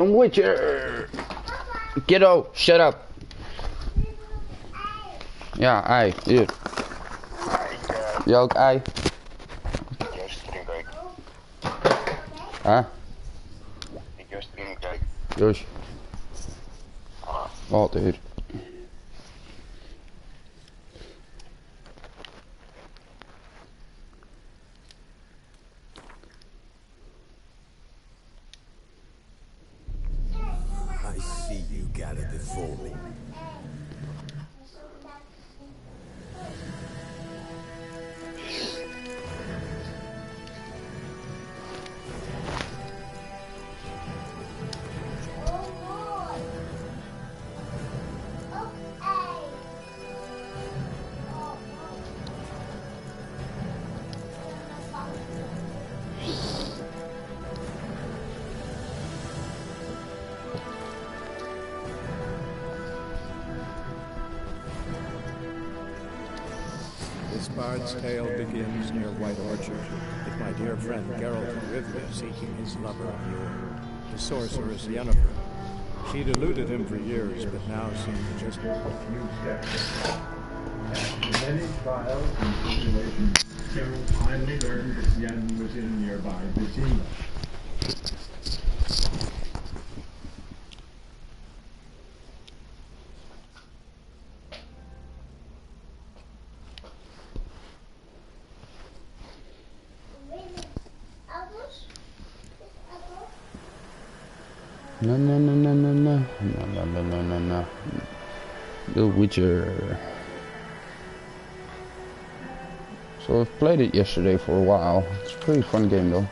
Witcher. Kiddo, shut up. Ja, ei, hier. Je ook ei? Huh? Jos. Wat hier? I see you gathered before me. This bard's tale begins near White Orchard, with my dear friend Geralt of Rivia seeking his lover of yore, the sorceress Yennefer. She'd eluded him for years, but now seemed to just a few steps. After many trials and tribulations, Geralt finally learned that Yen was in nearby Vizima. No, no, no, no, no, no, no, no, no, no, no, no. The Witcher. So I've played it yesterday for a while. It's a pretty fun game though.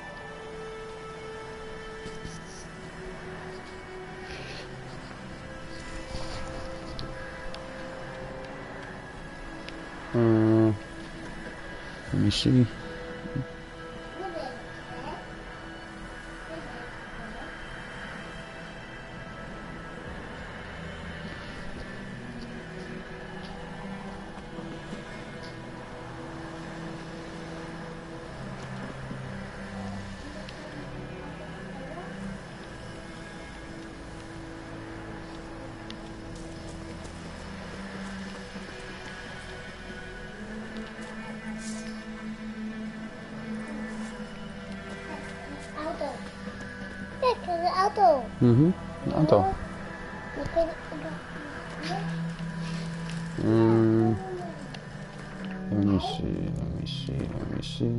Let me see. Een aantal. Let me see.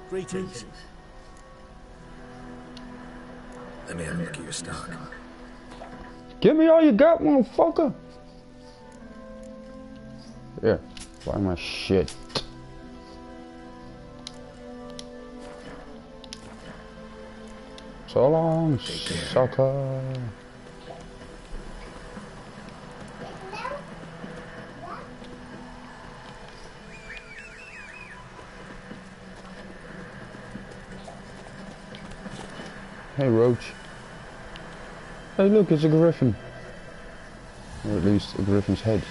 Greetings. Let me have a look at your stock. Give me all you got, motherfucker. Yeah, buy my shit. So long, sucker. Hey, Roach. Hey, look, it's a griffin. Or at least a griffin's head.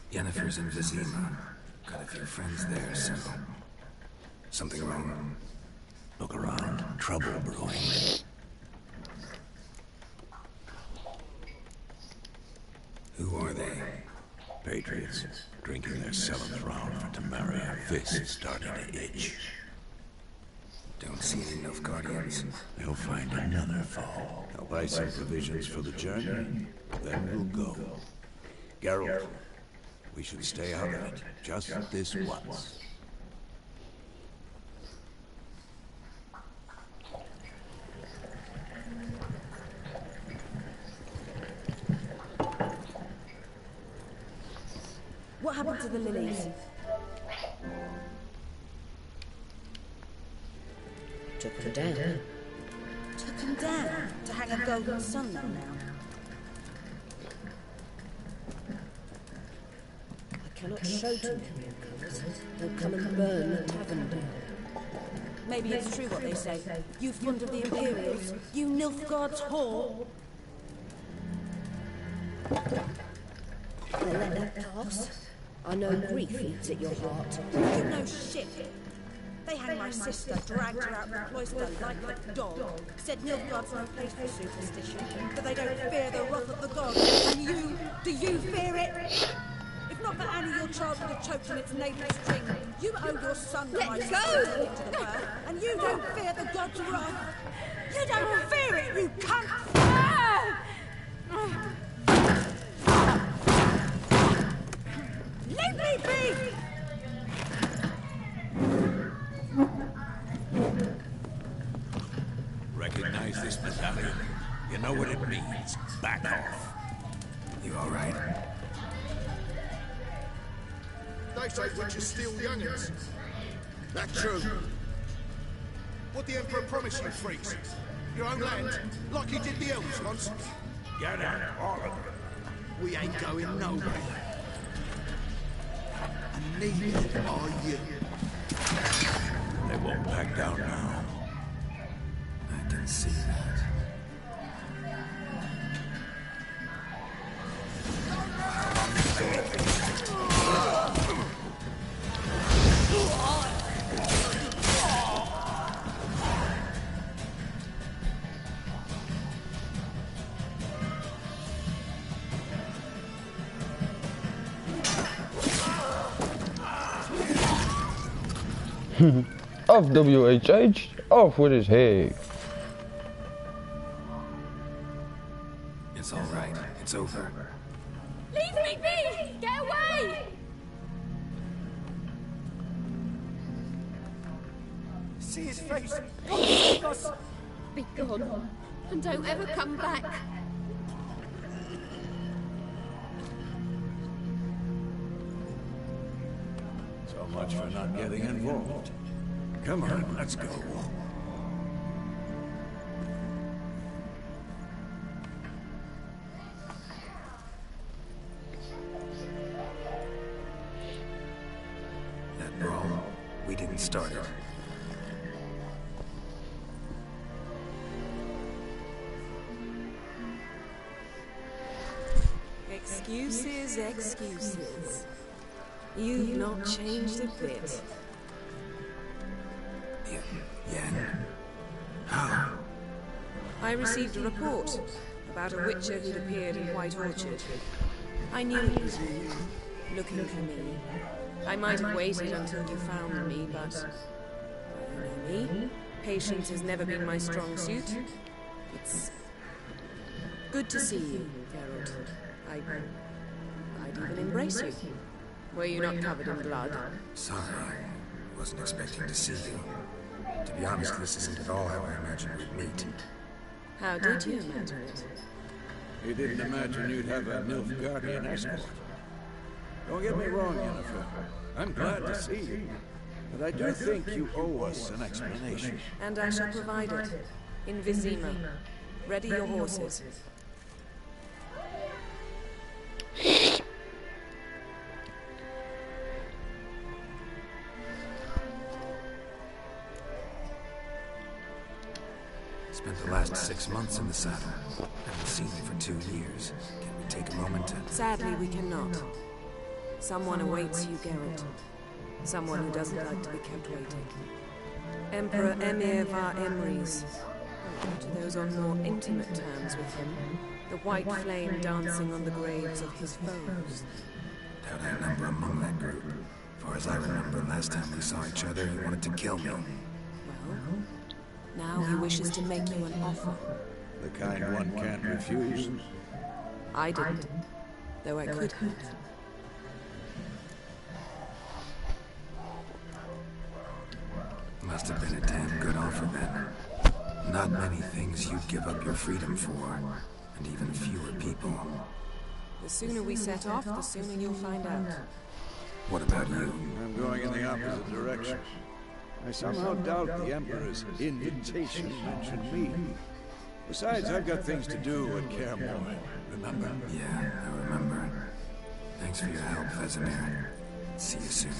Yennefer's in Vizima. Got a few friends there, so... Something wrong? Look around. Trouble brewing. Who are they? Patriots. Drinking their 7th round for Tamaria. Fists starting to itch. Don't see any Nilfgaardians. They'll find another foe. I'll buy some provisions for the journey, then we'll go. Geralt, we should stay out of it, just this once. What happened to the lilies? Took them down. Took them down to hang a golden sun on now. I cannot show to them colours. They'll come and burn the tavern down. Maybe it's true what they say. You fond of the Imperials, you Nilfgaard's whore. They'll let that pass. I know grief eats at your heart. You know shit. They hanged my sister, dragged her out the cloister like a dog. Said Nilfgaard's no place for superstition, but they don't fear the wrath of the gods. And you, do you fear it? If not for Annie, your child would have choked on its navel string. You owe your son to my sister into the world, and you don't fear the gods' wrath. You don't fear it, you cunt! Leave me be! Recognize this battalion. You know what it means. Back off. You all right? They say witches steal young'uns. That true? What the Emperor promised you, freaks? Your own land, like he did the elves once. Get out, all of them. We ain't going nowhere. And neither are you. They won't back down now. I can see that. Off WHH, off with his head. It's all right. It's over. Leave me be! Get away! See his face? Be gone, and don't ever come back. So much for not getting involved. Come on, let's go. That brawl, we didn't start it. Excuses, excuses. You've not changed a bit. Yen? How? I received a report about a Witcher who'd appeared in White Orchard. I knew it was you, looking for me. I might have waited until you found me, but... you know me. Patience has never been my strong suit. It's... good to see you, Geralt. I'd even embrace you. Were you not covered in blood? Sorry. I wasn't expecting to see you. To be honest, this isn't at all how I imagined we'd meet. How did you imagine it? You didn't imagine you'd have a Nilfgaardian escort. Don't get me wrong, Yennefer. I'm glad to see you. But I do think you owe us an explanation. And I shall provide it. In Vizima. Ready your horses. Spent the last 6 months in the saddle. Haven't seen you for 2 years. Can we take a moment to... Sadly, we cannot. Someone awaits you, Geralt. Someone who doesn't like to be kept waiting. Emperor Emir var Emrys. To those on more intimate terms with him. The white flame dancing on the graves of his foes. Doubt I number among that group. Far as I remember, last time we saw each other, he wanted to kill me. Well, Now he wishes to make you an offer. The kind one can't refuse. I didn't, though I could have. Must have been a damn good offer then. Not many things you'd give up your freedom for, and even fewer people. The sooner we set off, the sooner you'll find out. What about you? I'm going in the opposite direction. I somehow doubt the Emperor's invitation mentioned me. Besides, I've got things to do at Kaer Morhen, remember? Yeah, I remember. Thanks for your help, Vesemir. See you soon.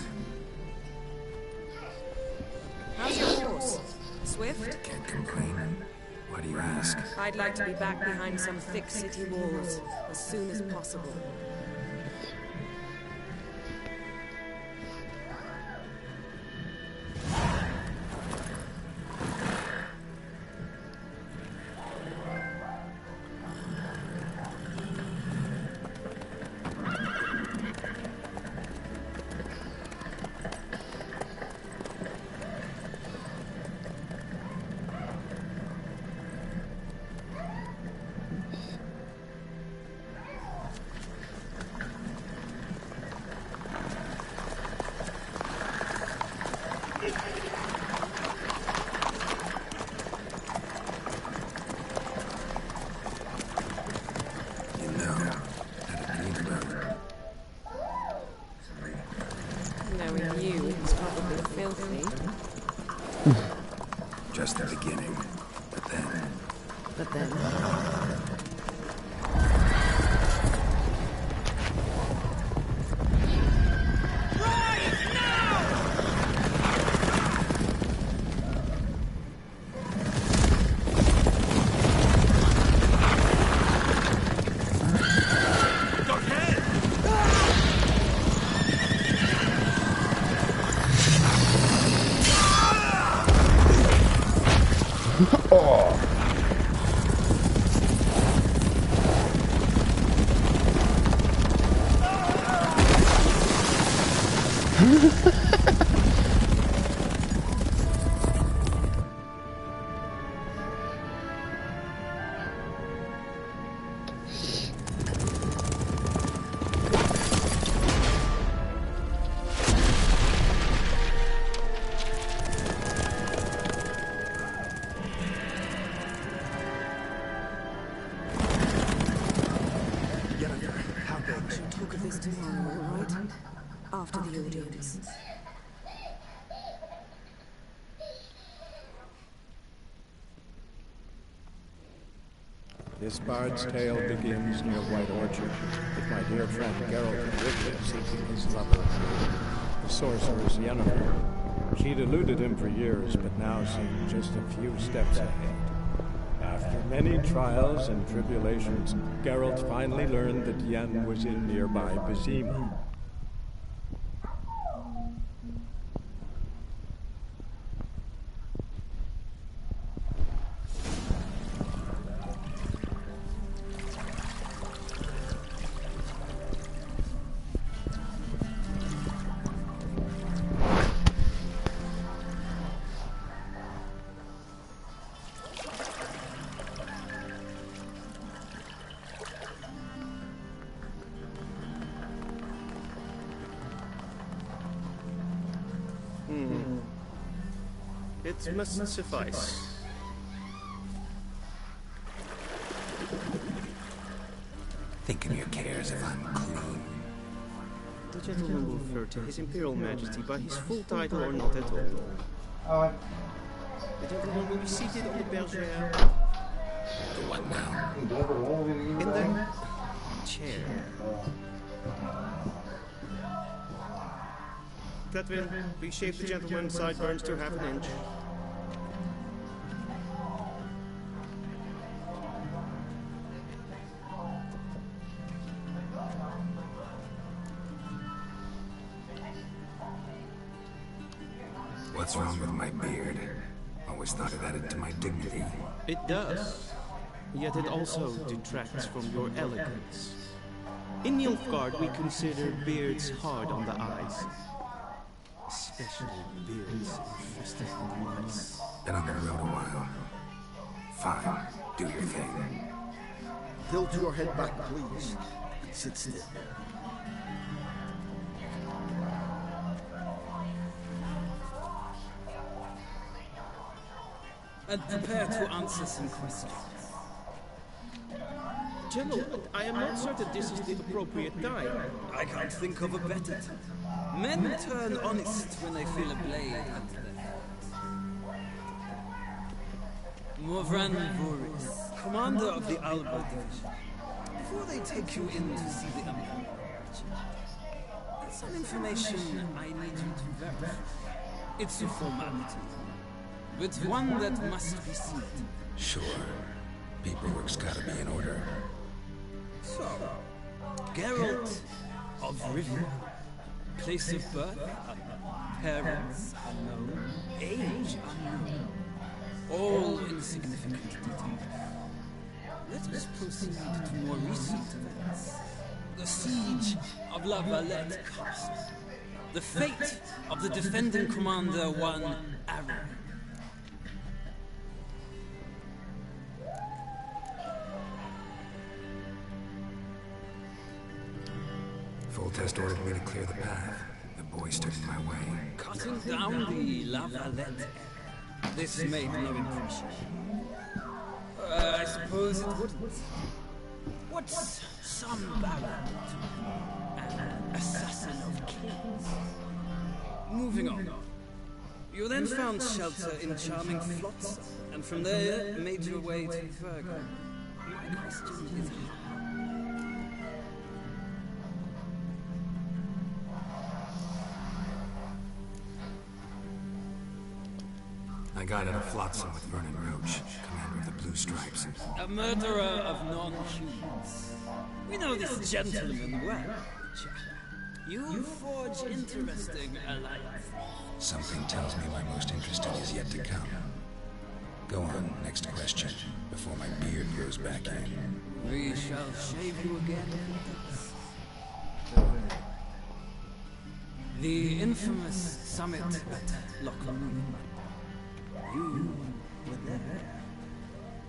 How's your horse? Swift? Can't complain. Why do you ask? I'd like to be back behind some thick city walls as soon as possible. Knowing you, it's probably filthy. Just the beginning. But then... Talk of this tomorrow, all right? After the audience. This bard's tale begins near White Orchard, with my dear friend Geralt of Rivia seeking his lover, the sorceress Yennefer. She'd eluded him for years, but now seemed just a few steps ahead. After many trials and tribulations, Geralt finally learned that Yen was in nearby Vizima. It must suffice. Thinking your cares if I'm clean. The gentleman will refer to His Imperial Majesty by his full title or not at all. The gentleman will be seated on the bergère. The what now? In the chair. Gladwin, please shave the gentleman's sideburns to half an inch. What's wrong with my beard? Always thought it added to my dignity. It does. Yet it also detracts from your elegance. In Nilfgaard, we consider beards hard on the eyes. Special bills infested with mice. Been on the road a while. Fine, do your thing. Tilt your head back, please. And sit still. And prepare to answer some questions. General, I am not certain this is the appropriate time. I can't think of a better time. Men turn honest when they feel a blade at their heart. Morvran Voris, commander of the Alba Division. Before they take you in to see the Emperor, there's some information I need you to verify. It's a formality, but one that must be seen. Sure. Paperwork's gotta be in order. So, Geralt of Rivia. Place of birth unknown. Parents unknown. Age unknown. All insignificant details. Let us proceed to more recent events. The siege of La Valette Castle. The fate of the defending commander, one Aaron. Foltest ordered me to clear the path. The boy stood in my way. Cutting down the La Valette. This made no impression. I suppose it wouldn't. What's some baron to an assassin of kings? Moving on. You then found shelter in charming Flotsam, and from there made your way to Virgo. My question is I got out of Flotsam with Vernon Roach, commander of the Blue Stripes. a murderer of non-humans. We know this gentleman well, Witcher. You forge interesting alliances. Something tells me my most interesting is yet to come. Go on, next question, before my beard grows back in. We shall shave you again. The infamous summit at Lockerbie. You were there.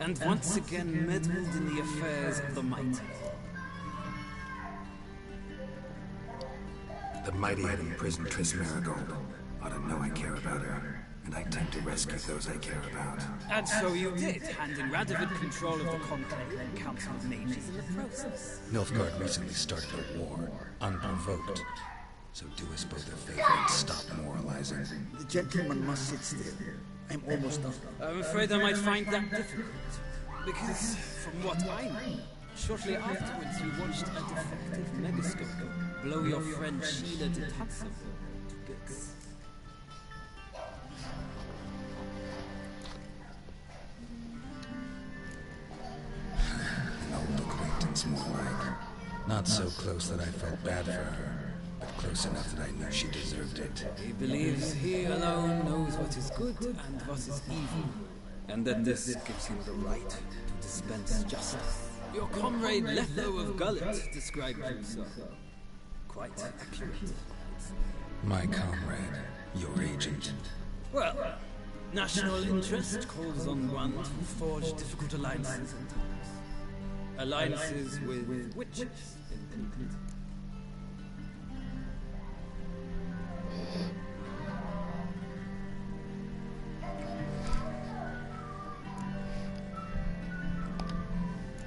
And once again meddled in the affairs of the mighty. The mighty had imprisoned Triss Marigold. Ought to know I care about her, and I tend to rescue those I care about. And so you did, handing Radovid control of the Conclave and Council of Mages in the process. Nilfgaard recently started a war, unprovoked. So do us both a favor and stop moralizing. The gentleman must sit still. I'm almost done. I'm afraid I might find that difficult. Because, from what I know, shortly afterwards you watched a defective megascope blow your friend Sheila de Tatsubo to bits. An old acquaintance, more like. Not so close that I felt bad for her, but close enough that I knew she deserved it. He believes he alone knows what is good and what is evil, and that this gives him the right to dispense justice. Your comrade Letho of Gullet described him so. Quite accurate. My comrade, your agent. Well, national interest calls on one to forge difficult alliances at times. Alliances with witches, in particular.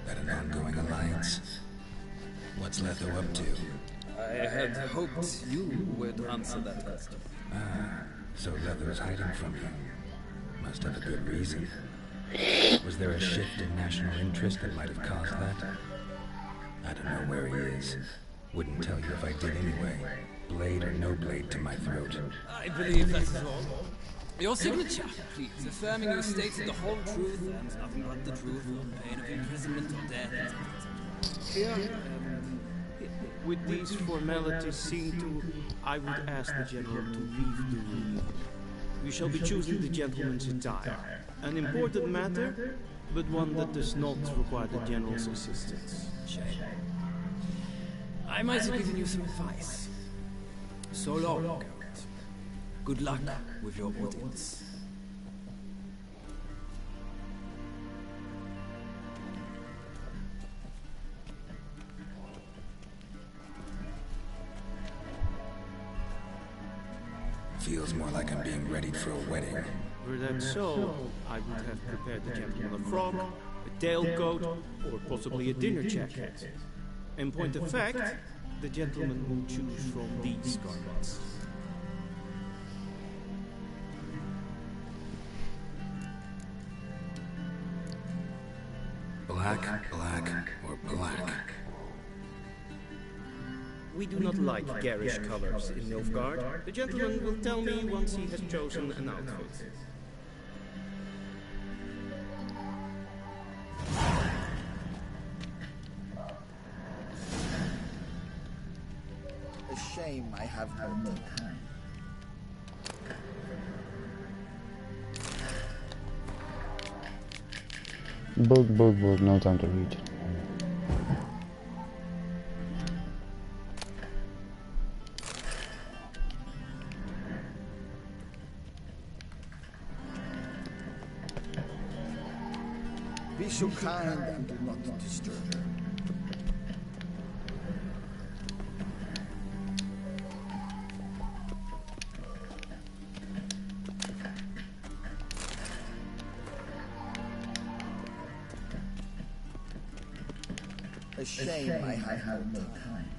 That an ongoing alliance? What's Letho up to? I had hoped you would answer that question. Ah, so Letho's hiding from you. Must have a good reason. Was there a shift in national interest that might have caused that? I don't know where he is. Wouldn't tell you if I did anyway. Blade or no blade to my throat. I believe that is all. Your signature, please, affirming you stated the whole truth and nothing but the truth on pain of imprisonment or death. Here, with these formalities seen to, I would ask the General to leave the room. We shall be choosing the gentleman's attire. An important matter, but one that does not require the General's assistance. Shame. I might have given you some advice. So long, Geralt. Good luck with your audience. Feels more like I'm being readied for a wedding. Were that so, I would have prepared the gentleman a frock, a tailcoat, or possibly a dinner jacket. In point of fact, the gentleman will choose from these garments. Black, or black. We do not like garish colors in Nilfgaard. The gentleman will tell me once he has chosen an outfit. A shame I have no time. Book, no time to read. Be so kind and do not disturb. A shame I have no time.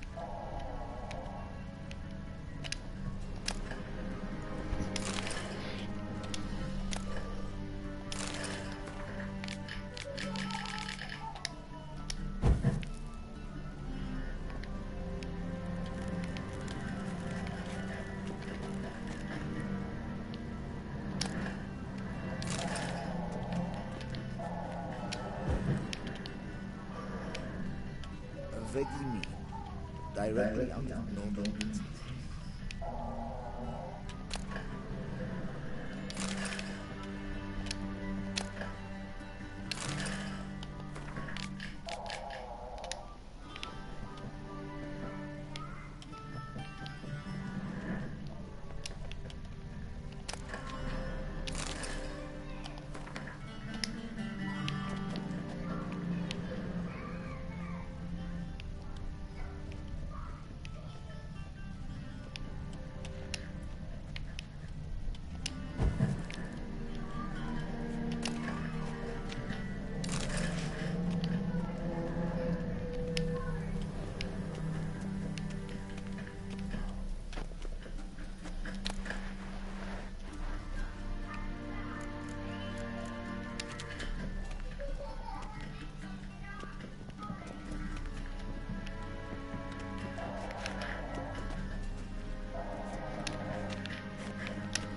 Vedi me, directly out of normal business.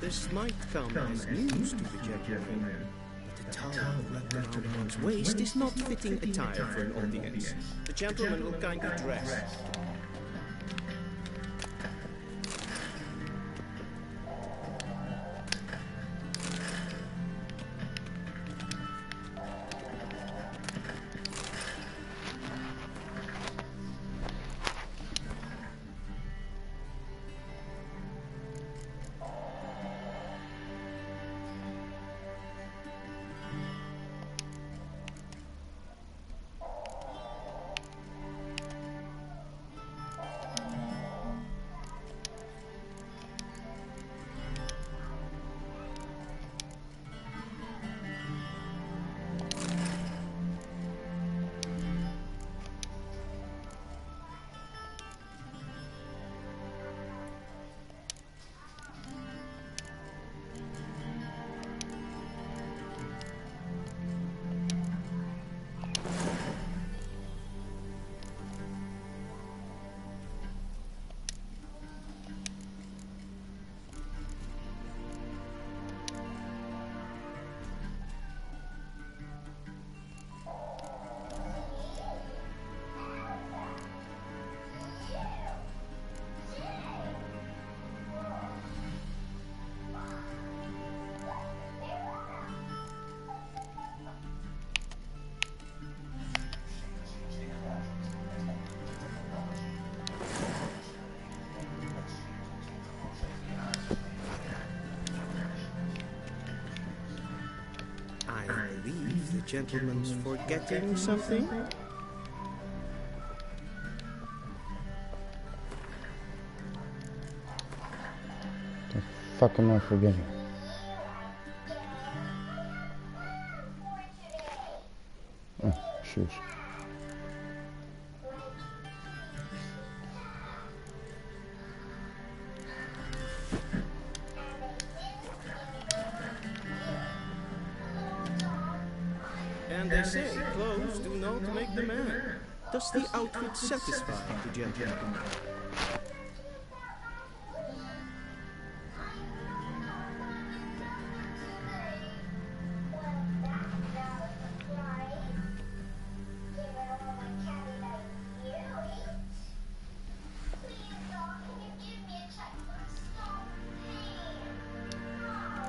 This might come as news to the gentleman, but the towel wrapped around one's waist is not fitting attire for an audience. The gentleman will kindly dress. gentleman's forgetting something? The fuck am I forgetting? Oh, shoes. And they say clothes do not make the man. Does the outfit satisfy the gentleman?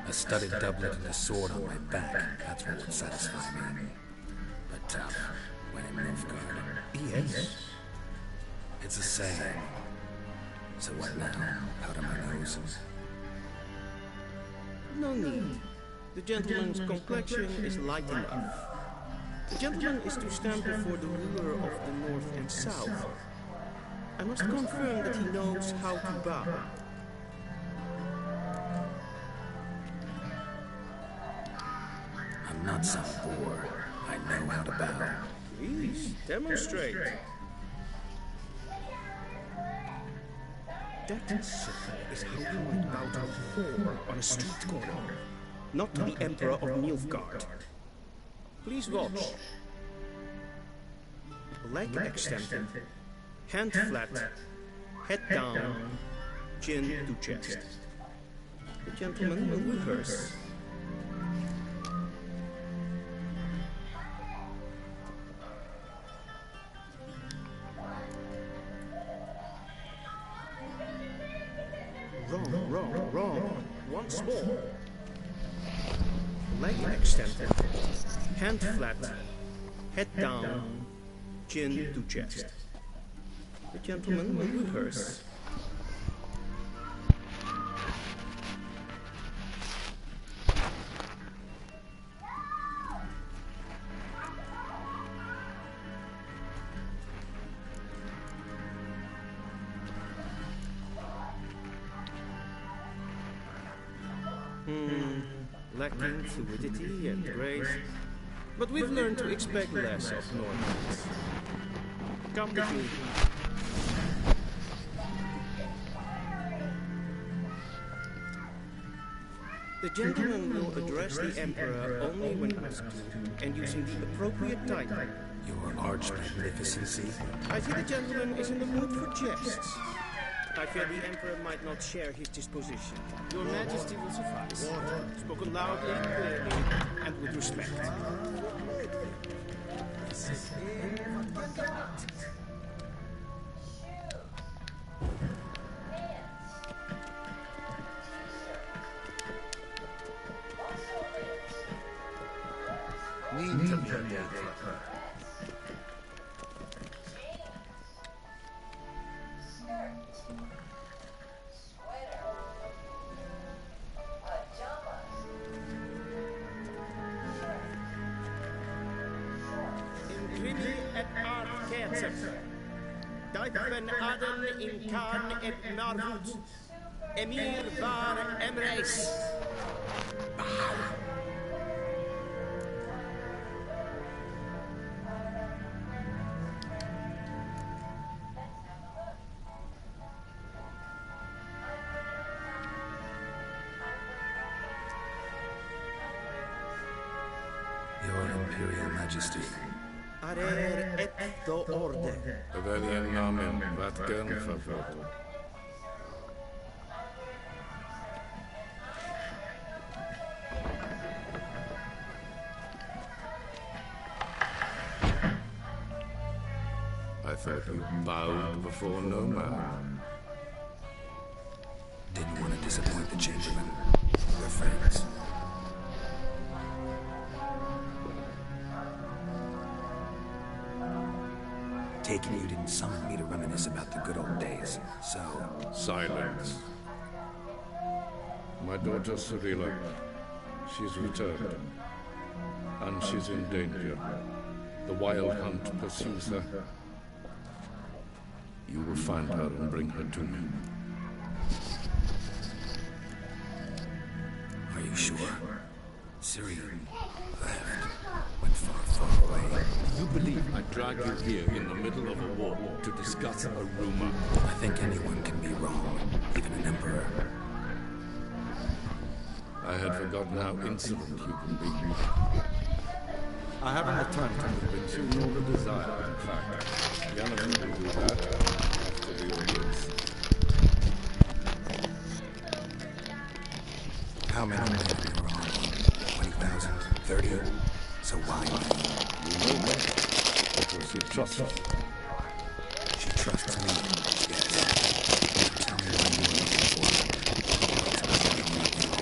A studded doublet and a sword on my back, that's what would satisfy me. But tough, when in Nilfgaard. Yes. It's a saying. So what now? Powder my nose? No need. The gentleman's complexion is light enough. The gentleman is to stand before the ruler of the North and South. I must confirm that he knows how to bow. I'm not some boor. I know how to bow. Please, demonstrate. That, sir, is how you might bow to a whore on a street corner, not to the Emperor of Nilfgaard. Please watch. Leg extended, hand flat, head down, chin to chest. The gentleman will reverse. Wrong. Once more. Leg extended, hand flat, head down, chin to chest. The gentleman will rehearse. Lacking fluidity and grace, but we've learned to expect less of Normans. Come with me. The gentleman will address the Emperor only when asked to, and using the appropriate title. Your Arch Magnificency. I see the gentleman is in the mood for jests. I fear the Emperor might not share his disposition. Your Majesty will suffice. Spoken loudly, clearly, and with respect. Dijven Aden in Khan et Marvoet. Emir var Emreis. Your Imperial Majesty. Arer et do orde. Välj namen, vatgen favor. I thought you bowed before no man. Didn't want to disappoint the Chamberlain. We're friends. Taking you didn't summon me to reminisce about the good old days, so... Silence. My daughter Cyrilla, she's returned. and she's in danger. The Wild Hunt pursues her. You will find her and bring her to me. Are you sure? Ciri left. Went far, far away. You believe I dragged you here in the middle of a war to discuss a rumor? I think anyone can be wrong, even an emperor. I had forgotten how insolent you can be. I haven't the time to convince you, nor the desire, in fact. Yennefer will do that after the audience. How many men have been wrong? 20,000? 30? So why me? You know me, because you trust me. She trusts me, yes. Tell me what you were looking for.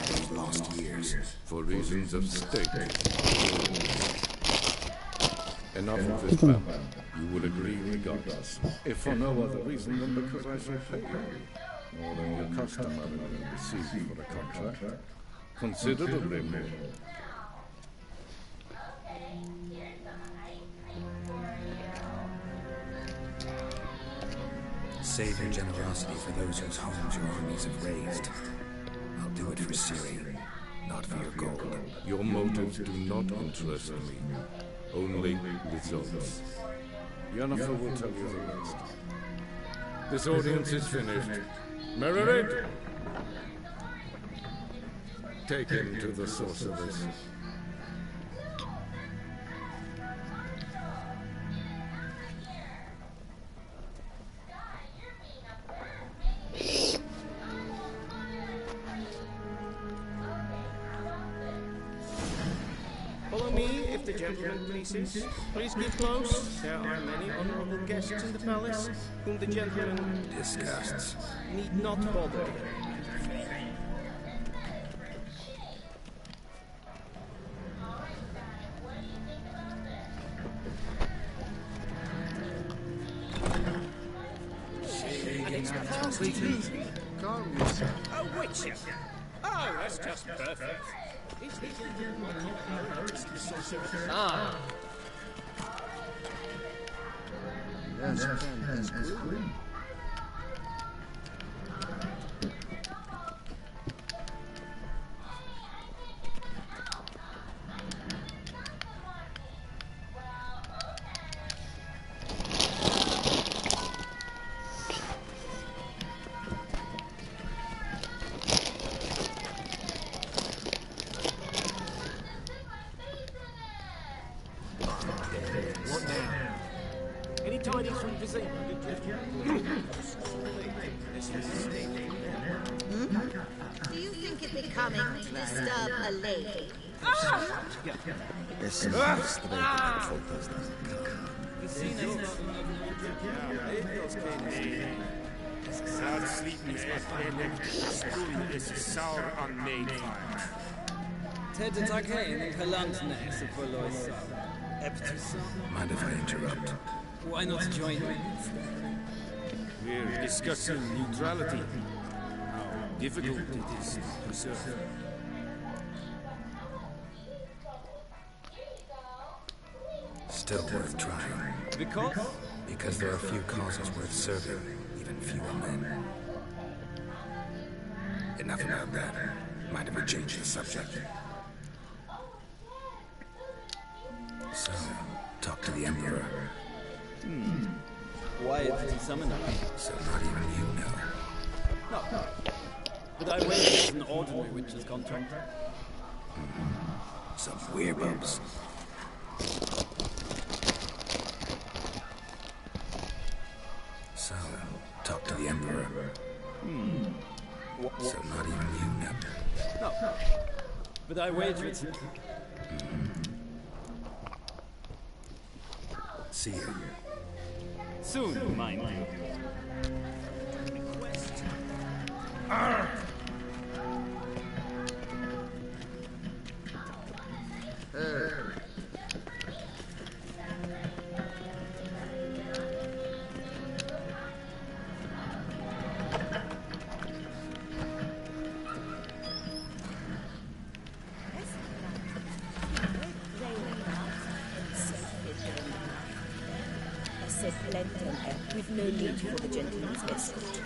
All those lost years. For reasons of state. Enough of this family. You will agree regardless. If for no other reason than because I shall pay you. More than your customarily received for a contract. Considerably more. Save your generosity for those whose homes your armies have razed. I'll do it for Ciri, not for your gold. Your motives do not interest me. Only results. Yennefer will tell you the rest. This audience is finished. Merit! Take him to the sorceress. Follow me, if the gentleman pleases. Please keep close. There are many honorable guests in the palace, whom the gentleman disgusts. Need not bother. Calm yourself. A Witcher! Oh, that's just perfect. Ah. Yes, that's good. Do you think it becoming to disturb a lady? Mind if I interrupt? Why not join me? We're discussing neutrality. How difficult it is to preserve. Still worth trying. Because? Because there are few causes worth serving, even fewer men. Enough about that. Mind if we change the subject? So, talk to the Emperor. Why did he summon her? So not even you know. No. But I waited as an ordinary witcher's contract. Some weirdos. So, talk to the Emperor. So not even you know. No. But I wagered. See you. Soon, mind you. No need for the gentleman's escort.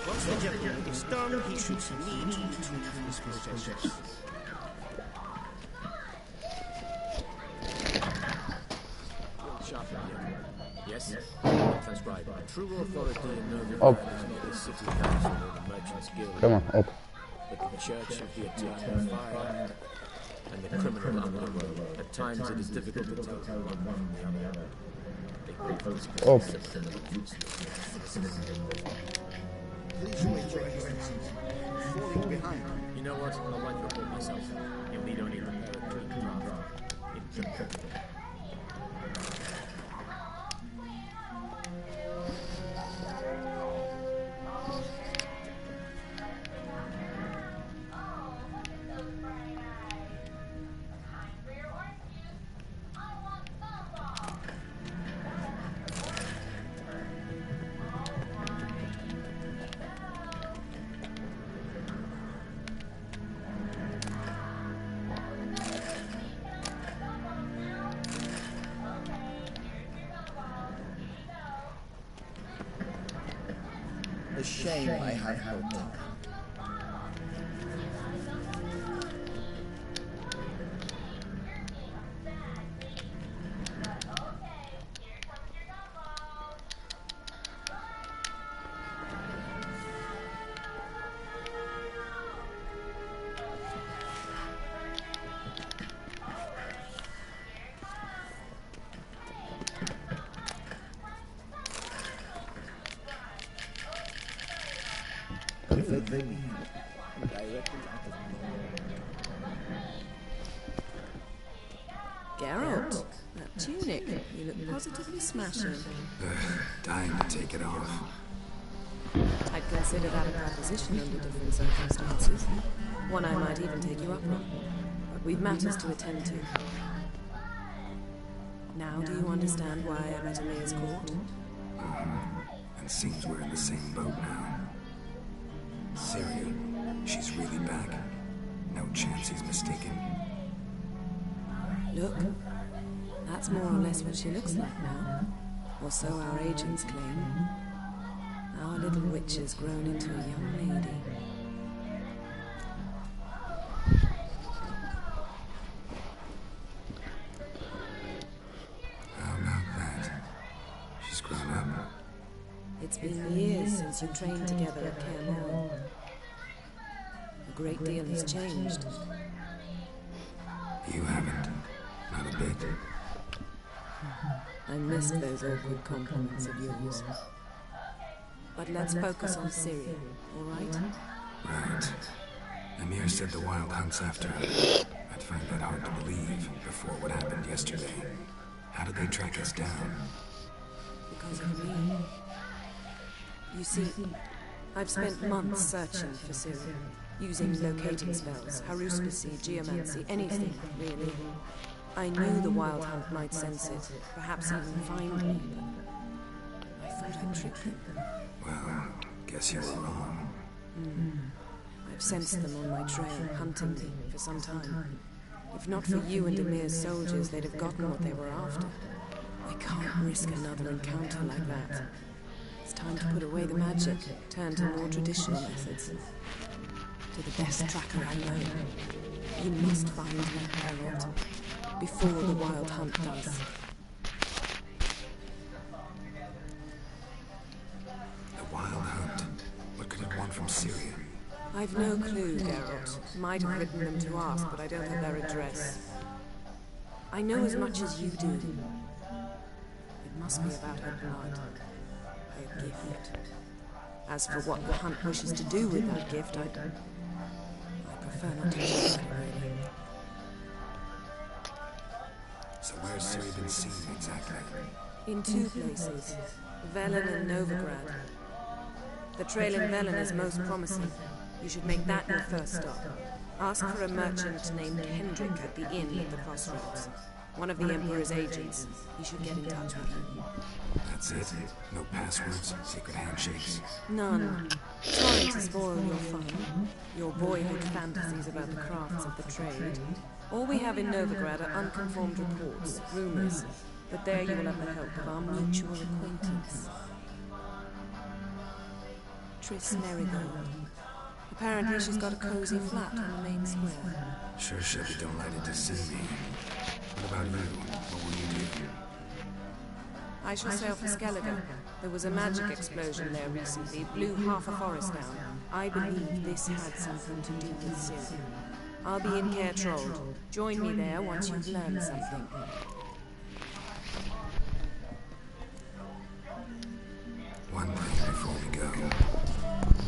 Once the gentleman is done, he should need to retrieve his possessions. Yes? Transcribe. True authority in Nova is not the city council or the merchants guild. Come on, up. But the church of the eternal fire and the criminal underworld. At times it is difficult to tell one from the other. Up. Please wait, Your Excellency. Falling behind. You know what? I'll write the report myself. You'll need only prepare a tweak draft. A shame I have hoped. Geralt, that tunic, you look positively smashing. Dying to take it off. I'd consider that a proposition under different circumstances. One I might even take you up on. But we've matters to attend to. Now do you understand why I'm at Emir's court? And seems we're in the same boat now. Ciri, she's really back. No chance he's mistaken. Look, that's more or less what she looks like now. Or so our agents claim. Our little witch has grown into a young lady. How about that? She's grown up. It's been years since you trained together at Cairn. A great deal has changed. You haven't. Not a bit. I missed those awkward compliments of yours. But let's focus on Ciri, all right? Right. Emir said the Wild Hunt's after her. I'd find that hard to believe before what happened yesterday. How did they track us down? Because of me. You see, I've spent months searching for Ciri, using locating spells, haruspicy, geomancy, anything, really. I knew the Wild Hunt might sense it, perhaps even find me, but I thought I'd trick them. Well, guess you were wrong. I've sensed them on my trail, hunting me for some time. If not for you and Emir's soldiers, they'd have gotten what they were after. I can't risk another encounter like that. It's time to put away the magic, turn to more traditional methods. To the best tracker I know. You must find her, Geralt, before the Wild Hunt does. The Wild Hunt? What could it want from Ciri? I've no clue, Geralt. Might have written them to ask, but I don't have their address. I know as much as you do. It must be about her blood. Her gift. As for what the Hunt wishes to do with that gift, I prefer not to talk, really. So where's Ciri been seen exactly? In 2 places, Velen and Novigrad. The trail in Velen is most promising. You should make that your first stop. Ask for a merchant named Hendrik at the inn at the crossroads. One of the Emperor's agents. He should get in touch with you. That's it? No passwords? Secret handshakes? None. Sorry to spoil your fun. Your boyhood fantasies about the crafts of the trade. All we have in Novigrad are unconfirmed reports, rumors. But there you will have the help of our mutual acquaintance. Triss Merigold. Apparently she's got a cozy flat on the main square. Sure she'll be delighted to see me. What about you? What will you do? I shall sail for Skellige. There was a magic explosion there recently, blew half a forest down. I believe this had something to do with Ciri. I'll be in Caer Trold. Join me there once you've learned something. One thing before we go.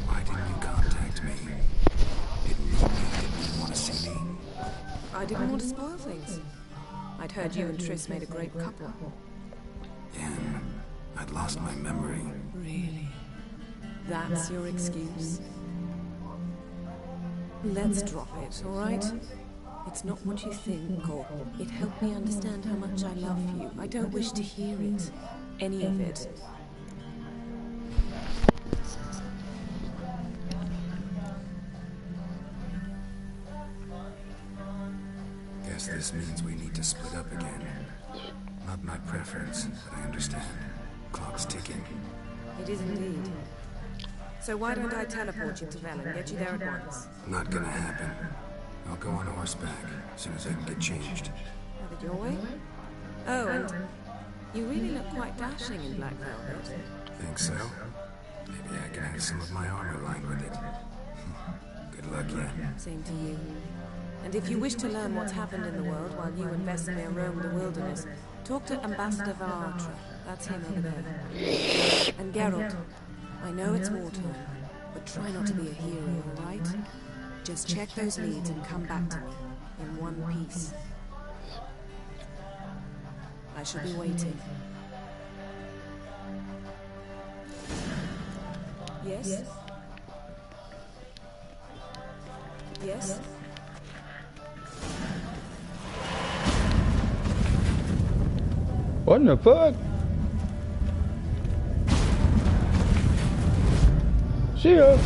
Why didn't you contact me? Didn't you want to see me? I didn't want to spoil things. I'd heard you and Triss made a great couple. Yen, I'd lost my memory. Really? That's your excuse? Let's drop it, all right? It's not what you think, or it helped me understand how much I love you. I don't wish to hear it. Any of it. Guess this means we need to split up again. Not my preference, but I understand. Clock's ticking. It is indeed. So why don't I teleport you to Velen, get you there at once? Not gonna happen. I'll go on horseback, as soon as I can get changed. Have it your way? Oh, and you really look quite dashing in black velvet. Think so? Maybe I can have some of my armor lined with it. Good luck, Yen. Same to you. And if you wish to learn what's happened in the world while you and Vesemir roam the wilderness, talk to Ambassador Varatra. That's him over there. And Geralt, I know it's wartime, but try not to be a hero, all right? Just check those leads and come back to me in one piece. I shall be waiting. Yes? Yes? What the fuck? See ya.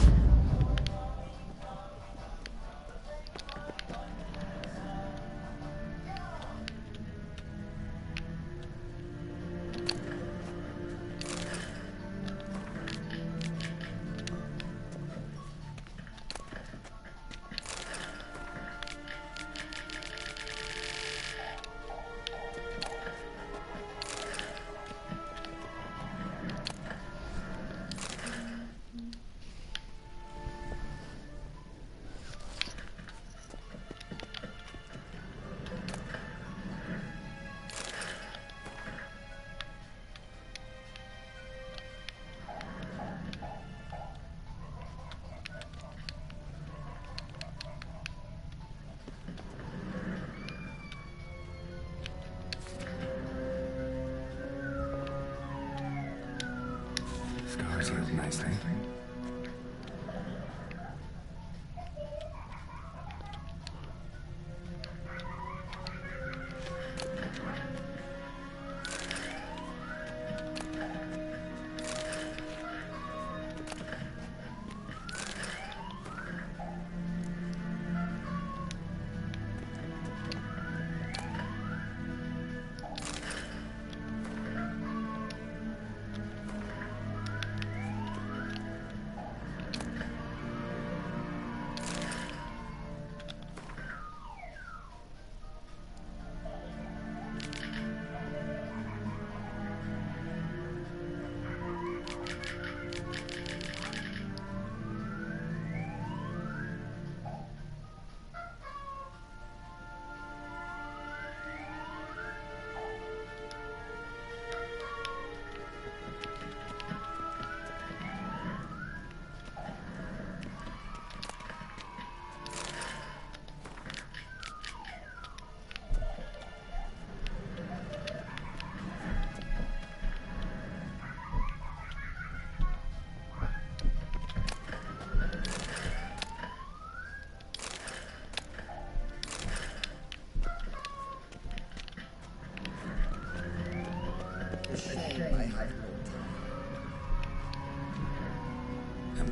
Scars healed nicely.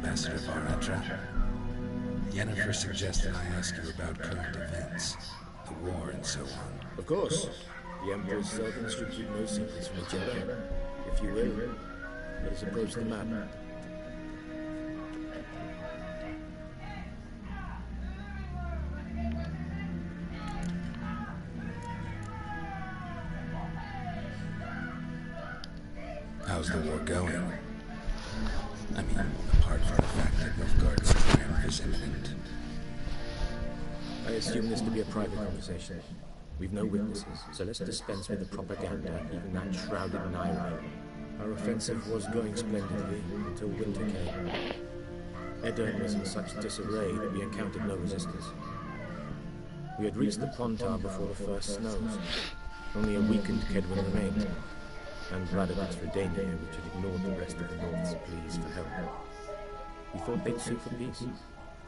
Ambassador Varatra. Yennefer suggested I ask you about current events, the war and so on. Of course. The Emperor's servants should keep no secrets from each other. If you will, let us approach the map. How's the war going? I mean, apart from the fact that Nilfgaard's triumph is imminent. I assume this to be a private conversation. We've no witnesses, so let's dispense with the propaganda, even that shrouded Naira. Our offensive was going splendidly until winter came. Edirne was in such disarray that we encountered no resistance. We had reached the Pontar before the first snows. Only a weakened Kedwin remained, and Radovid's Redania, which had ignored the rest of the North's pleas for help. We thought they'd sue for peace,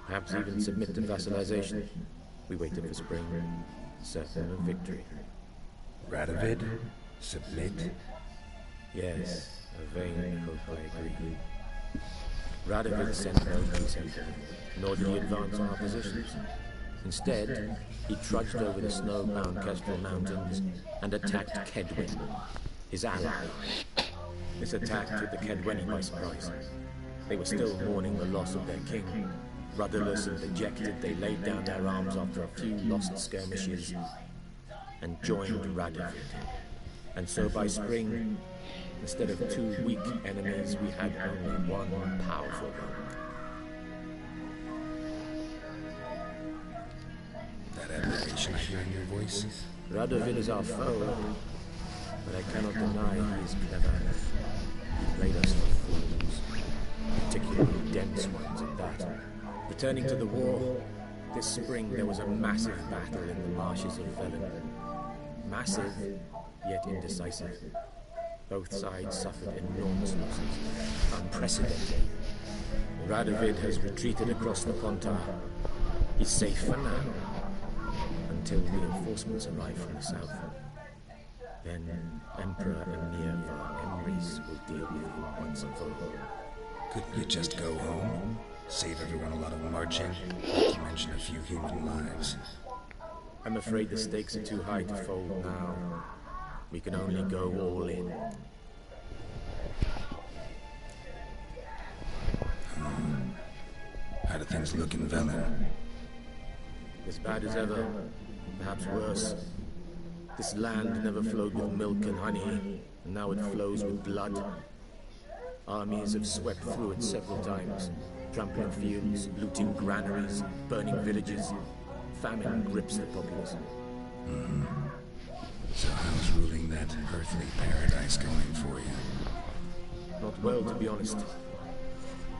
perhaps even submit to vassalization. We waited for spring, certain of victory. Radovid? Submit? Yes, a vain hope, I agree. Radovid sent no peace embassy, nor did he advance on our positions. Instead, he trudged over the snow-bound Kestrel Mountains and attacked Kedwin, his ally. This attack took the Kedweni by surprise. They were still mourning the loss of their king. Rudderless and dejected, they laid down their arms after a few lost skirmishes and joined Radovid. And so by spring, instead of two weak enemies, we had only one powerful one. That admiration I hear in your voice? Radovid is our foe, but I cannot deny he is clever. He played us for fools, particularly dense ones at that. Returning to the war, this spring there was a massive battle in the marshes of Velen. Massive, yet indecisive. Both sides suffered enormous losses, unprecedented. Radovid has retreated across the Pontar. He's safe for now, until reinforcements arrive from the south. Then Emperor Emir var Emrys will deal with him once and for all. Couldn't you just go home? Save everyone a lot of marching, not to mention a few human lives. I'm afraid the stakes are too high to fold now. We can only go all in. How do things look in Velen? As bad as ever, perhaps worse. This land never flowed with milk and honey, and now it flows with blood. Armies have swept through it several times, trampling fields, looting granaries, burning villages. Famine grips the populace. So how's ruling that earthly paradise going for you? Not well, to be honest.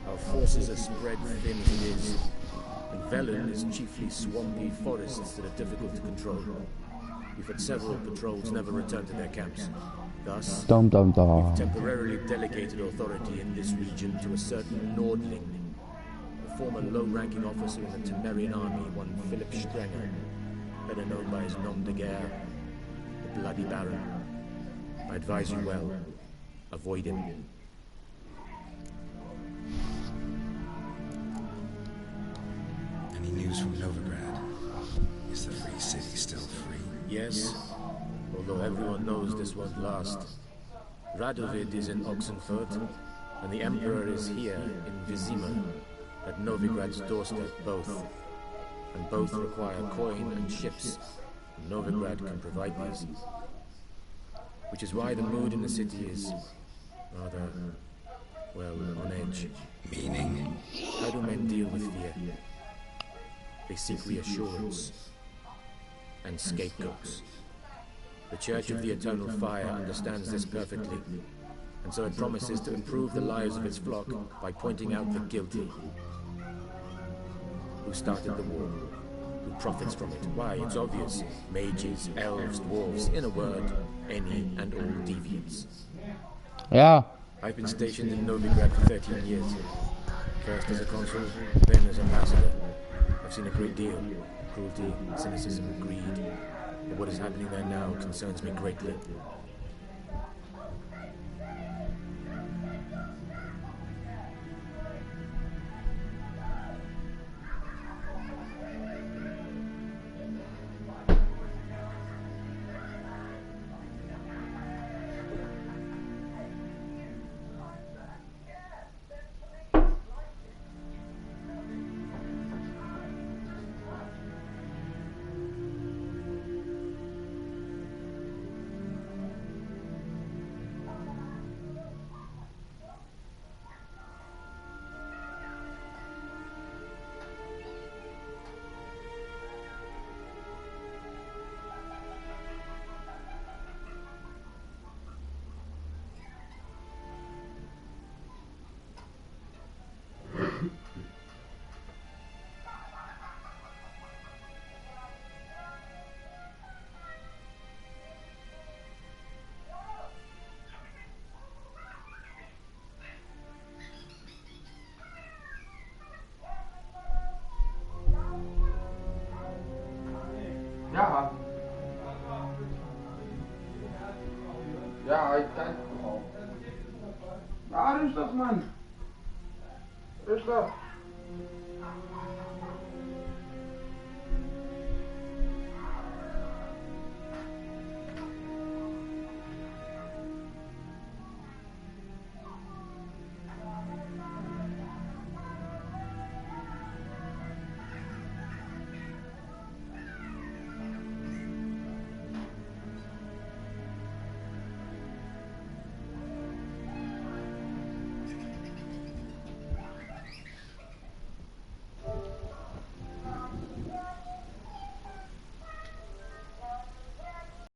Our forces are spread thin as it is, and Velen is chiefly swampy forests that are difficult to control. We've had several patrols never return to their camps. Thus, we've temporarily delegated authority in this region to a certain Nordling, a former low-ranking officer in the Temerian army, one Philip Strenger, better known by his nom de guerre, the Bloody Baron. I advise you well. Avoid him. Any news from Novigrad? Is the free city still free? Yes, although everyone knows this won't last. Radovid is in Oxenfurt, and the Emperor is here in Vizima, at Novigrad's doorstep both. And both require coin and ships, and Novigrad can provide these. Which is why the mood in the city is rather, well, on edge. Meaning? How do men deal with fear? They seek reassurance and scapegoats. The Church of the Eternal Fire understands this perfectly, and so it promises to improve the lives of its flock by pointing out the guilty. Who started the war? Who profits from it? Why, it's obvious. Mages, elves, dwarves, in a word, any and all deviants. Yeah. I've been stationed in Novigrad for 13 years. First as a consul, then as ambassador. I've seen a great deal. Cruelty, cynicism, greed. And what is happening there now concerns me greatly. Ja. Ja, ik kijk al. Ja, rustig man. Rustig.